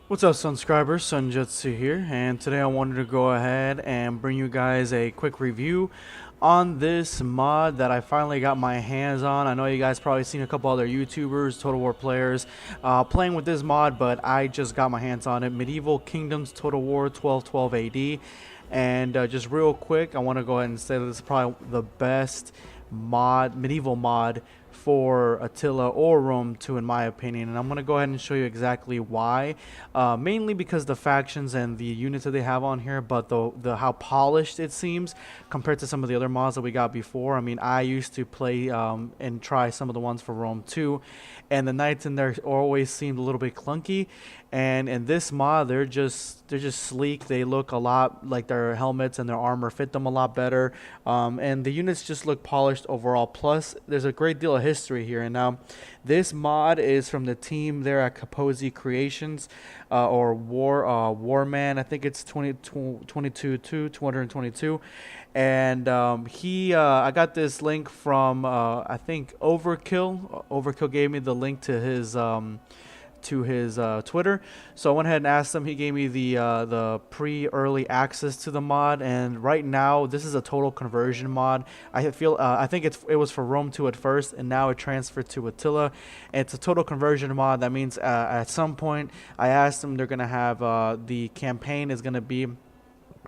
What's up, subscribers? Sunjutsu here, and today I wanted to go ahead and bring you guys a quick review on this mod that I finally got my hands on. I know you guys probably seen a couple other YouTubers, Total War players, playing with this mod, but I just got my hands on it. Medieval Kingdoms Total War 1212 AD, and just real quick, I want to go ahead and say that this is probably the best medieval mod for Attila or Rome too, in my opinion, and I'm gonna go ahead and show you exactly why. Mainly because the factions and the units that they have on here, but the how polished it seems compared to some of the other mods that we got before. I mean, I used to play and try some of the ones for Rome too, and the knights in there always seemed a little bit clunky. And in this mod, they're just sleek. They look a lot like their helmets and their armor fit them a lot better, and the units just look polished overall. Plus, there's a great deal of history here. And now, this mod is from the team there at Kaposi Creations, or Warman. I think it's 222, and I got this link from I think Overkill. Overkill gave me the link to his Twitter. So I went ahead and asked him. He gave me the pre-early access to the mod, and right now this is a total conversion mod. I think it was for Rome 2 at first, and now it transferred to Attila. It's a total conversion mod. That means at some point I asked them, they're gonna have the campaign is gonna be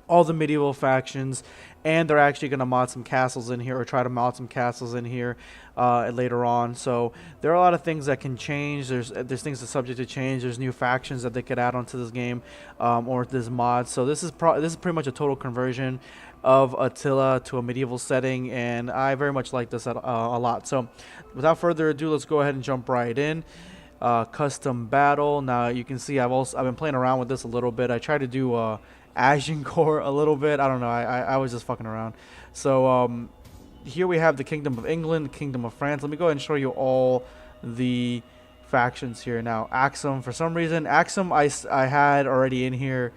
all the medieval factions, and they're actually going to mod some castles in here, or try to mod some castles in here later on. So there are a lot of things that can change. There's things that's subject to change. There's new factions that they could add onto this game, or this mod. So this is pretty much a total conversion of Attila to a medieval setting, and I very much like this a lot. So without further ado, let's go ahead and jump right in. Custom battle. Now you can see I've been playing around with this a little bit. I tried to do Agincourt a little bit. I don't know. I was just fucking around. So here we have the Kingdom of England, the Kingdom of France. Let me go ahead and show you all the factions here. Now, Axum, for some reason, Axum I had already in here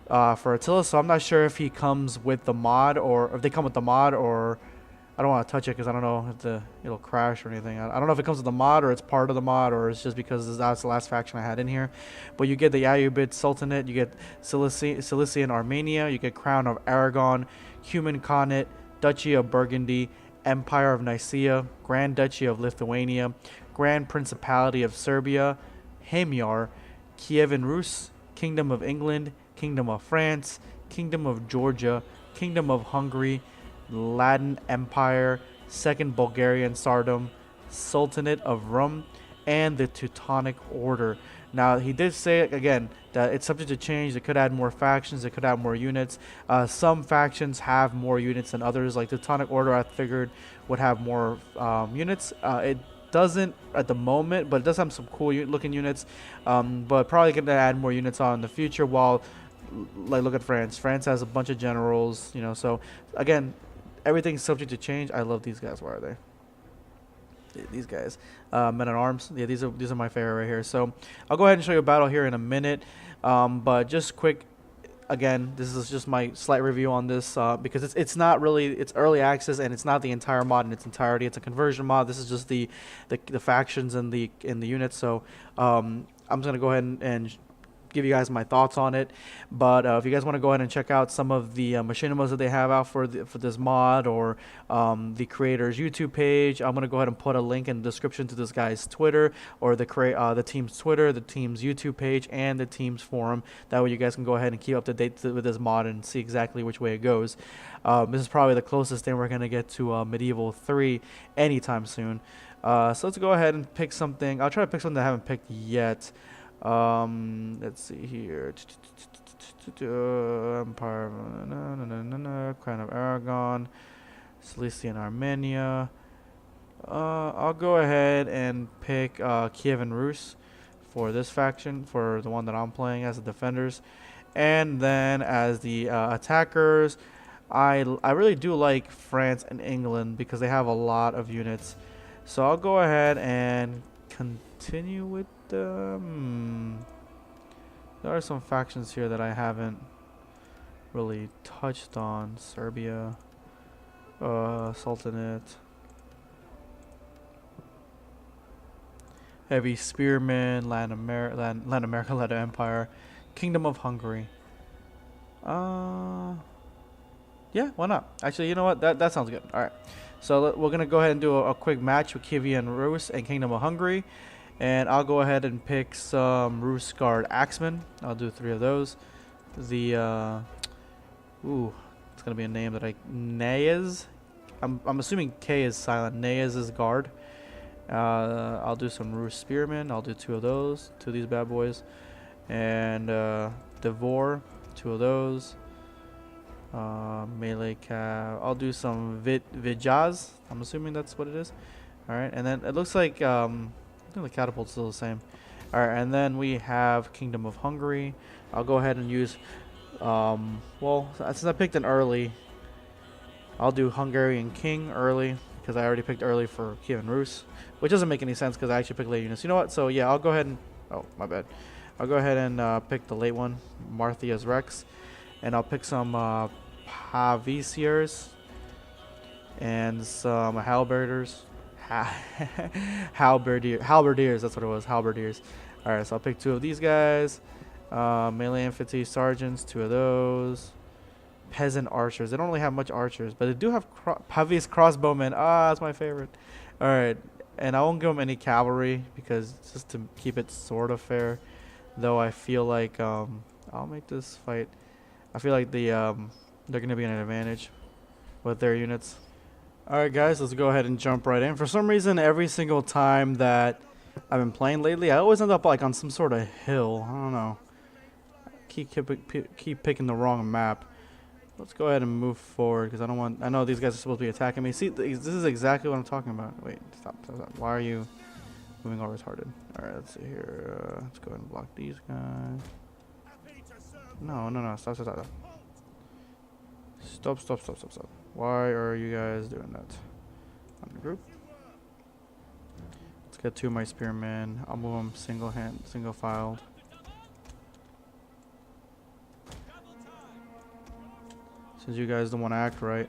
for Attila, so I'm not sure if he comes with the mod, or if they come with the mod, or I don't want to touch it because I don't know if it'll crash or anything. I don't know if it comes with the mod, or it's part of the mod, or it's just because that's the last faction I had in here. But you get the Ayyubid Sultanate, you get Cilician Armenia, you get Crown of Aragon, Human Khanate, Duchy of Burgundy, Empire of Nicaea, Grand Duchy of Lithuania, Grand Principality of Serbia, Hemyar, Kievan Rus, Kingdom of England, Kingdom of France, Kingdom of Georgia, Kingdom of Hungary, Latin Empire, Second Bulgarian Tsardom, Sultanate of Rum, and the Teutonic Order. Now, he did say again that it's subject to change. They could add more factions. They could add more units. Some factions have more units than others. Like the Teutonic Order, I figured would have more units. It doesn't at the moment, but it does have some cool looking units. But probably going to add more units on in the future. While, like, look at France. France has a bunch of generals. So again, everything's subject to change. I love these guys. Where are they? These guys, men at arms. Yeah, these are my favorite right here. So I'll go ahead and show you a battle here in a minute. But just quick, again, this is just my slight review on this because it's not really, it's early access, and it's not the entire mod in its entirety. It's a conversion mod. This is just the factions and the units. So I'm just gonna go ahead and give you guys my thoughts on it. But if you guys want to go ahead and check out some of the machinimas that they have out for this mod, or the creator's YouTube page, I'm gonna go ahead and put a link in the description to this guy's Twitter, or the team's Twitter, the team's YouTube page, and the team's forum. That way you guys can go ahead and keep up to date with this mod and see exactly which way it goes. This is probably the closest thing we're gonna get to Medieval 3 anytime soon. So let's go ahead and pick something. I'll try to pick something I haven't picked yet. Let's see here. Empire, Crown of Aragon, Cilician Armenia. I'll go ahead and pick Kievan Rus for this faction, for the one that I'm playing as the defenders, and then as the attackers, I really do like France and England because they have a lot of units. So I'll go ahead and continue with there are some factions here that I haven't really touched on. Serbia, Sultanate. Heavy Spearman, Latin America, Latin Empire, Kingdom of Hungary. Yeah, why not? Actually, you know what? That sounds good. All right. So we're gonna go ahead and do a quick match with Kievan Rus and Kingdom of Hungary, and I'll go ahead and pick some Rus Guard Axemen. I'll do 3 of those. The ooh, it's gonna be a name that Nayez. I'm assuming K is silent. Nayez is guard. I'll do some Rus Spearmen. I'll do 2 of those, 2 of these bad boys, and Devor, 2 of those. Melee cap. I'll do some Vijaz. I'm assuming that's what it is. All right, and then it looks like I think the catapult's still the same. All right, and then we have Kingdom of Hungary. I'll go ahead and use. Well, since I picked an early, I'll do Hungarian King early because I already picked early for Kievan Rus, which doesn't make any sense because I actually picked late units. You know what? So yeah, I'll go ahead and. Oh, my bad. I'll go ahead and pick the late one, Marthia's Rex, and I'll pick some Pavisiers and some halberders. Halberdiers, that's what it was, halberdiers. Alright, so I'll pick 2 of these guys. Melee infantry sergeants, 2 of those. Peasant archers. They don't really have much archers, but they do have Pavis crossbowmen. Ah, that's my favorite. Alright, and I won't give them any cavalry because just to keep it sort of fair. Though I feel like I'll make this fight. I feel like they're gonna be an advantage with their units. Alright guys, let's go ahead and jump right in. For some reason, every single time that I've been playing lately, I always end up like on some sort of hill. I don't know. Keep picking the wrong map. Let's go ahead and move forward because I know these guys are supposed to be attacking me. See, this is exactly what I'm talking about. Wait, stop. Why are you moving all retarded? Alright, let's see here. Let's go ahead and block these guys. No. Stop. Why are you guys doing that? Ungroup. Let's get 2 of my spearmen. I'll move them single filed. Since you guys don't want to act right,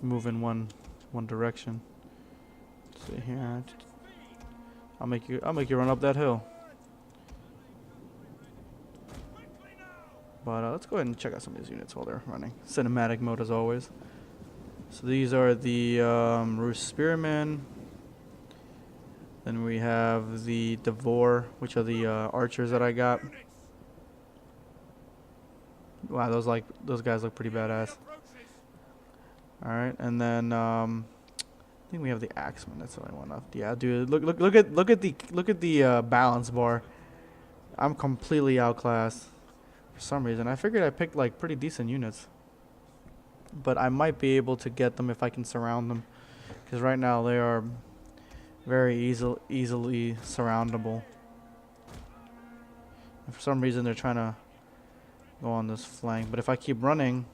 move in one direction. Let's see here. I'll make you run up that hill. But let's go ahead and check out some of these units while they're running. Cinematic mode as always. So these are the Rus Spearmen. Then we have the Devor, which are the archers that I got. Wow, those guys look pretty badass. All right, and then I think we have the Axemen. That's the only one left. Yeah, dude, look at the balance bar. I'm completely outclassed. For some reason, I figured I picked like pretty decent units, but I might be able to get them if I can surround them, because right now they are very easily surroundable. And for some reason, they're trying to go on this flank, but if I keep running,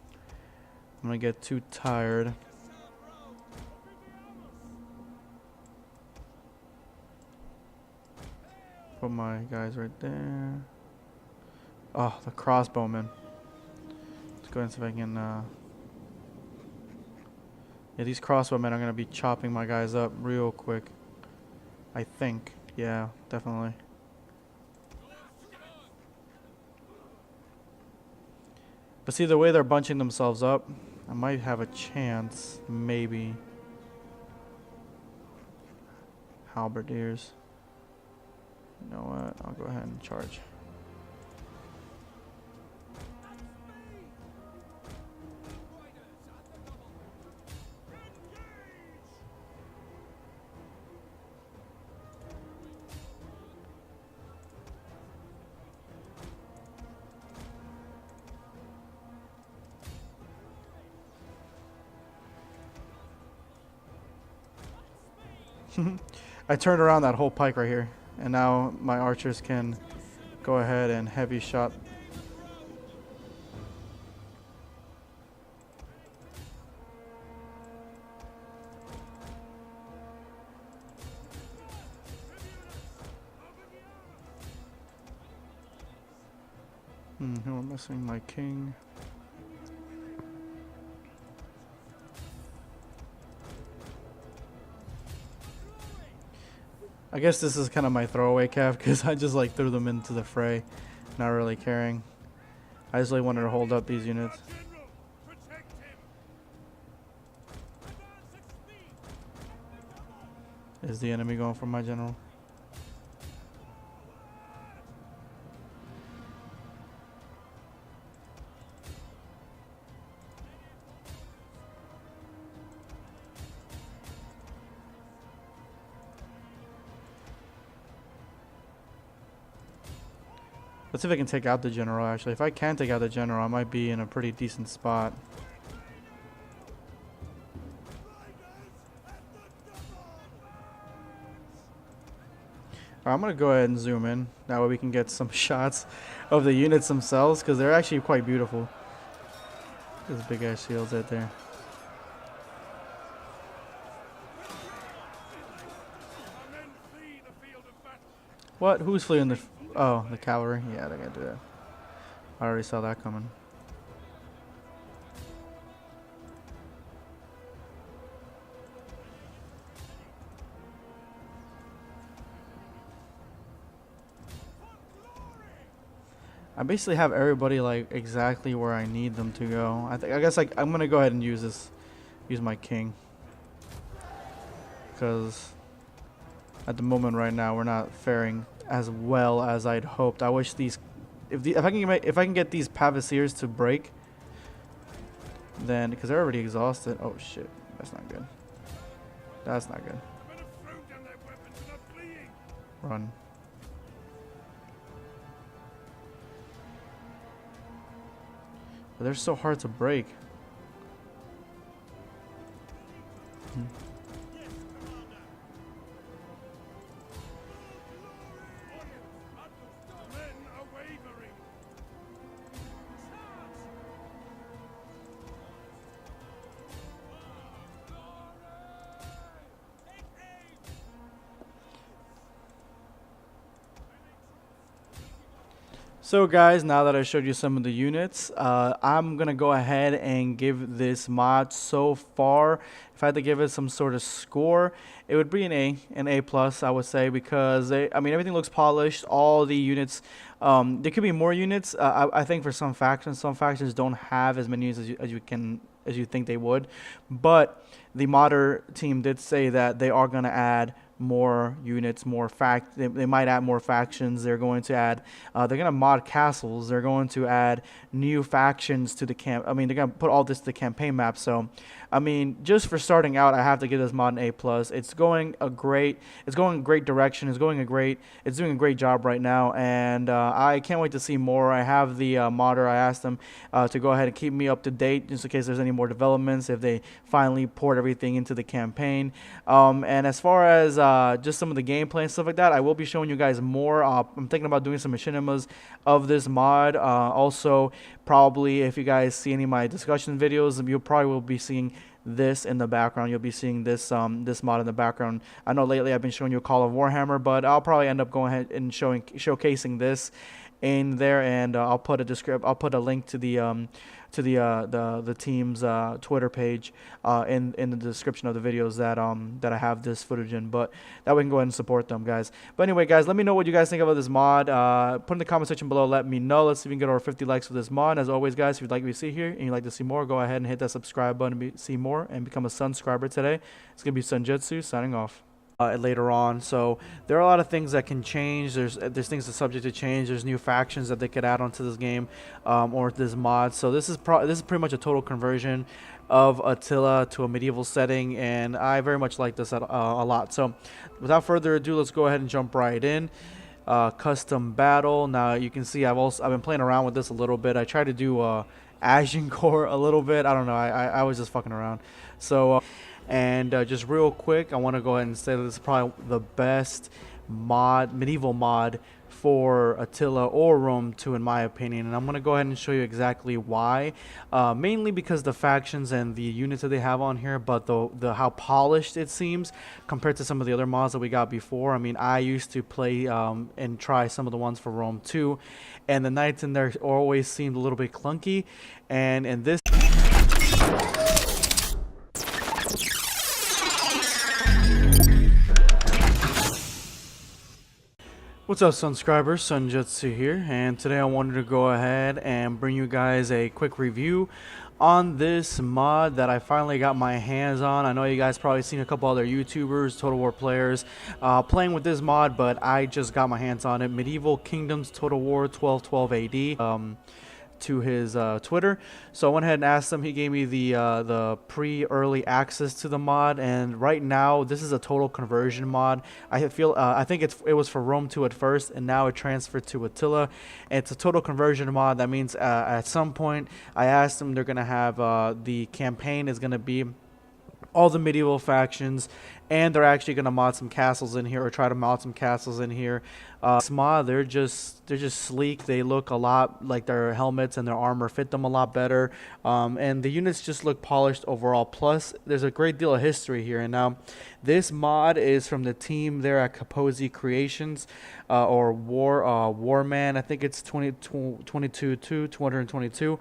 I'm gonna get too tired. Put my guys right there. Oh, the crossbowmen. Let's go ahead and see if I can. Yeah, these crossbowmen are going to be chopping my guys up real quick. I think. Yeah, definitely. But see, the way they're bunching themselves up, I might have a chance. Maybe. Halberdiers. You know what? I'll go ahead and charge. I turned around that whole pike right here, and now my archers can go ahead and heavy shot. Who am I missing? My king. I guess this is kind of my throwaway calf because I just like threw them into the fray, not really caring. I just really wanted to hold up these units. Is the enemy going for my general? Let's see if I can take out the general, actually. If I can take out the general, I might be in a pretty decent spot. Alright, I'm going to go ahead and zoom in. That way we can get some shots of the units themselves, because they're actually quite beautiful. Those big ass shields right there. What? Who's fleeing the... Oh, the cavalry? Yeah, they're gonna do that. I already saw that coming. I basically have everybody like exactly where I need them to go. I guess like I'm gonna go ahead and use my king, because at the moment right now we're not faring as well as I'd hoped. I wish these, if I can get these Pavasiers to break, then because they're already exhausted. Oh shit, that's not good. That's not good. Run. But they're so hard to break. So guys, now that I showed you some of the units, I'm going to go ahead and give this mod so far, if I had to give it some sort of score, it would be an A plus, I would say, because I mean, everything looks polished, all the units, there could be more units. I think for some factions don't have as many units as you think they would, but the modder team did say that they are going to add more units, they might add more factions. They're going to add they're going to mod castles. They're going to add new factions to the camp. I mean, they're going to put all this to the campaign map. So I mean, just for starting out, I have to give this mod an A plus. It's going a great direction. It's doing a great job right now, and I can't wait to see more. I have the modder. I asked them to go ahead and keep me up to date just in case there's any more developments, if they finally port everything into the campaign. And as far as just some of the gameplay and stuff like that, I will be showing you guys more. I'm thinking about doing some machinimas of this mod. Also, probably if you guys see any of my discussion videos, you probably will be seeing this in the background. You'll be seeing this this mod in the background. I know lately I've been showing you Call of Warhammer, but I'll probably end up going ahead and showcasing this in there, and I'll put a link to the team's Twitter page in the description of the videos that I have this footage in, but that way we can go ahead and support them, guys. But anyway, guys, let me know what you guys think about this mod. Put in the comment section below, let me know. Let's see if we can get over 50 likes for this mod. As always, guys, if you'd like to see here and you'd like to see more, go ahead and hit that subscribe button to see more and become a subscriber today. It's gonna be Sunjetsu signing off. Later on, so there are a lot of things that can change. There's things that are subject to change. There's new factions that they could add onto this game or this mod. So this is pretty much a total conversion of Attila to a medieval setting, and I very much like this a lot. So without further ado, let's go ahead and jump right in. Custom battle. Now you can see I've been playing around with this a little bit. I tried to do Agincourt a little bit. I don't know. I was just fucking around. So. And just real quick, I want to go ahead and say that this is probably the best medieval mod for Attila or Rome too, in my opinion. And I'm going to go ahead and show you exactly why. Mainly because the factions and the units that they have on here, but the how polished it seems compared to some of the other mods that we got before. I mean, I used to play and try some of the ones for Rome too, and the knights in there always seemed a little bit clunky. And in this What's up, subscribers? Sunjutsu here, and today I wanted to go ahead and bring you guys a quick review on this mod that I finally got my hands on. I know you guys probably seen a couple other YouTubers, Total War players, playing with this mod, but I just got my hands on it. Medieval Kingdoms Total War 1212 AD. To his Twitter, so I went ahead and asked him. He gave me the pre-early access to the mod, and right now this is a total conversion mod. I think it was for Rome 2 at first, and now it transferred to Attila. And it's a total conversion mod. That means at some point I asked them, they're gonna have the campaign is gonna be all the medieval factions, and they're actually gonna mod some castles in here, or try to mod some castles in here. This mod, they're just sleek. They look a lot like their helmets and their armor fit them a lot better, and the units just look polished overall. Plus, there's a great deal of history here. And now, this mod is from the team there at Kaposi Creations, or Warman. I think it's 222,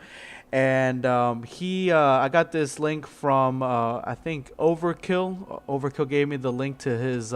and I got this link from I think Overkill. Overkill gave me the link to his